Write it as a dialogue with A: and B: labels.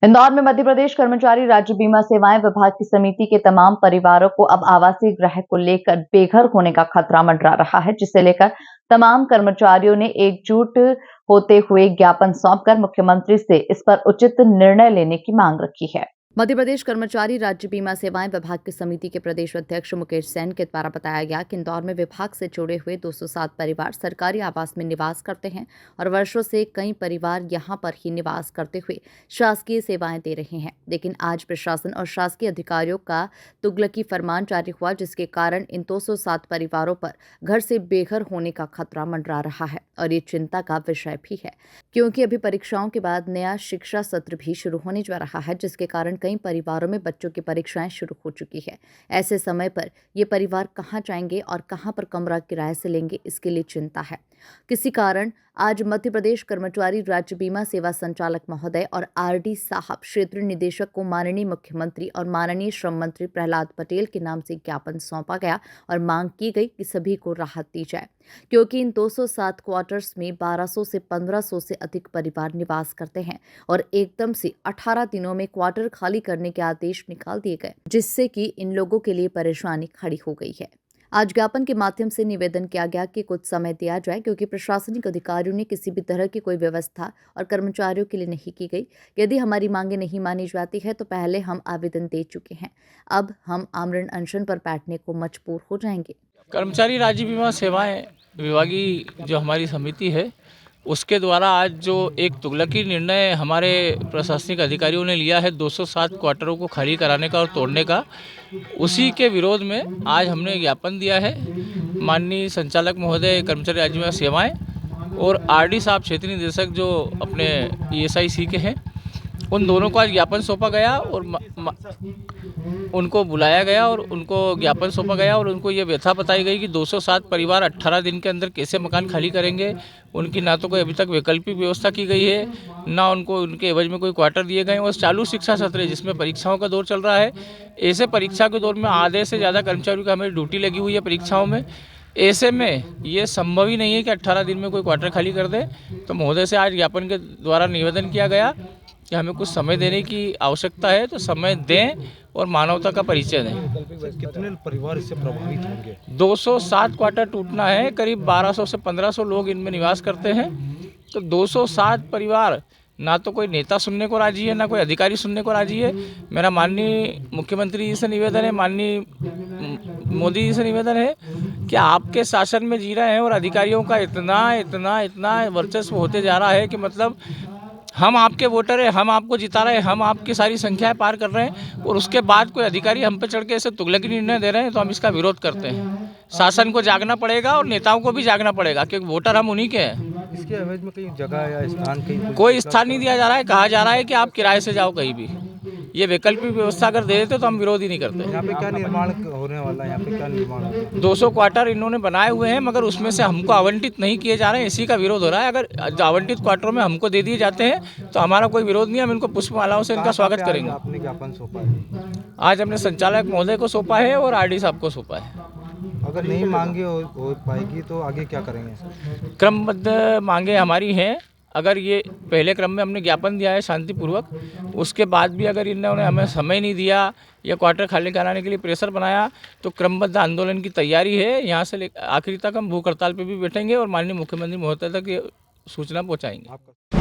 A: इंदौर में मध्य प्रदेश कर्मचारी राज्य बीमा सेवाएं विभाग की समिति के तमाम परिवारों को अब आवासीय गृह को लेकर बेघर होने का खतरा मंडरा रहा है, जिसे लेकर तमाम कर्मचारियों ने एकजुट होते हुए ज्ञापन सौंपकर मुख्यमंत्री से इस पर उचित निर्णय लेने की मांग रखी है। मध्य प्रदेश कर्मचारी राज्य बीमा सेवाएं विभाग की समिति के प्रदेश अध्यक्ष मुकेश सैन के द्वारा बताया गया कि इंदौर में विभाग से जुड़े हुए 207 परिवार सरकारी आवास में निवास करते हैं और वर्षों से कई परिवार यहां पर ही निवास करते हुए शासकीय सेवाएं दे रहे हैं। लेकिन आज प्रशासन और शासकीय अधिकारियों का तुगलकी फरमान जारी हुआ, जिसके कारण इन 207 परिवारों पर घर से बेघर होने का खतरा मंडरा रहा है और ये चिंता का विषय भी है, क्योंकि अभी परीक्षाओं के बाद नया शिक्षा सत्र भी शुरू होने जा रहा है, जिसके कारण कई परिवारों में बच्चों की परीक्षाएं शुरू हो चुकी है। ऐसे समय पर ये परिवार कहां जाएंगे और कहां पर कमरा किराए से लेंगे, इसके लिए चिंता है। किसी कारण आज मध्य प्रदेश कर्मचारी राज्य बीमा सेवा संचालक महोदय और आरडी साहब क्षेत्रीय निदेशक को माननीय मुख्यमंत्री और माननीय श्रम मंत्री प्रहलाद पटेल के नाम से ज्ञापन सौंपा गया और मांग की गई कि सभी को राहत दी जाए, क्योंकि इन 207 क्वार्टर्स में 1200 से 1500 से अधिक परिवार निवास करते हैं और एकदम से 18 दिनों में क्वार्टर खाली करने के आदेश निकाल दिए गए, जिससे कि इन लोगों के लिए परेशानी खड़ी हो गई है। आज ज्ञापन के माध्यम से निवेदन किया गया कि कुछ समय दिया जाए, क्योंकि प्रशासनिक अधिकारियों ने किसी भी तरह की कोई व्यवस्था और कर्मचारियों के लिए नहीं की गई। यदि हमारी मांगे नहीं मानी जाती है तो पहले हम आवेदन दे चुके हैं, अब हम आमरण अनशन पर बैठने को मजबूर हो जाएंगे।
B: कर्मचारी राज्य बीमा सेवाएं विभागीय जो हमारी समिति है उसके द्वारा आज जो एक तुगलकी निर्णय हमारे प्रशासनिक अधिकारियों ने लिया है 207 क्वार्टरों को खाली कराने का और तोड़ने का, उसी के विरोध में आज हमने ज्ञापन दिया है माननीय संचालक महोदय कर्मचारी राज्य बीमा सेवाएं और आरडी साहब क्षेत्रीय निदेशक जो अपने ईएसआईसी के हैं, उन दोनों को आज ज्ञापन सौंपा गया और उनको बुलाया गया और उनको ज्ञापन सौंपा गया और उनको ये व्यथा बताई गई कि 207 परिवार 18 दिन के अंदर कैसे मकान खाली करेंगे। उनकी ना तो कोई अभी तक वैकल्पिक व्यवस्था की गई है, ना उनको उनके एवज में कोई क्वार्टर दिए गए हैं। और चालू शिक्षा सत्र जिसमें परीक्षाओं का दौर चल रहा है, ऐसे परीक्षा के दौर में आधे से ज़्यादा कर्मचारियों की हमें ड्यूटी लगी हुई है परीक्षाओं में। ऐसे में ये संभव ही नहीं है कि 18 दिन में कोई क्वार्टर खाली कर दे। तो महोदय से आज ज्ञापन के द्वारा निवेदन किया गया कि हमें कुछ समय देने की आवश्यकता है, तो समय दें और मानवता का परिचय दें।
C: कितने परिवार इससे प्रभावित होंगे?
B: 207 क्वार्टर टूटना है, करीब 1200 से 1500 लोग इनमें निवास करते हैं। तो 207 परिवार, ना तो कोई नेता सुनने को राजी है, ना कोई अधिकारी सुनने को राजी है। मेरा माननीय मुख्यमंत्री जी से निवेदन है, माननीय मोदी जी से निवेदन है कि आपके शासन में जी रहे हैं और अधिकारियों का इतना वर्चस्व होते जा रहा है कि मतलब हम आपके वोटर हैं, हम आपको जिता रहे हैं, हम आपकी सारी संख्याएं पार कर रहे हैं और उसके बाद कोई अधिकारी हम पे चढ़ के ऐसे तुगलकी निर्णय दे रहे हैं, तो हम इसका विरोध करते हैं। शासन को जागना पड़ेगा और नेताओं को भी जागना पड़ेगा, क्योंकि वोटर हम उन्हीं के हैं।
C: इसके एवज में कहीं जगह या स्थान कहीं
B: कोई स्थान नहीं दिया जा रहा है, कहा जा रहा है कि आप किराए से जाओ कहीं भी। ये वैकल्पिक व्यवस्था अगर दे देते तो हम विरोध ही नहीं करते।
C: यहाँ पे क्या निर्माण होने वाला है? यहाँ पे क्या निर्माण होने वाला है?
B: 200 क्वार्टर इन्होंने बनाए हुए हैं, मगर उसमें से हमको आवंटित नहीं किए जा रहे हैं, इसी का विरोध हो रहा है। अगर आवंटित क्वार्टरों में हमको दे दिए जाते हैं तो हमारा कोई विरोध नहीं है, हम इनको पुष्पमालाओं से इनका स्वागत करेंगे।
C: आपने ज्ञापन सौंपा है?
B: आज हमने संचालक महोदय को सौंपा है और आरडी साहब को सौंपा है।
C: अगर नहीं मांगे हो पाएगी तो आगे क्या करेंगे?
B: क्रमबद्ध मांगे हमारी हैं। अगर ये पहले क्रम में हमने ज्ञापन दिया है शांतिपूर्वक, उसके बाद भी अगर इन्होंने हमें समय नहीं दिया या क्वार्टर खाली कराने के लिए प्रेशर बनाया, तो क्रमबद्ध आंदोलन की तैयारी है। यहाँ से आखिरी तक हम भूख हड़ताल पे भी बैठेंगे और माननीय मुख्यमंत्री महोदय तक ये सूचना पहुँचाएंगे।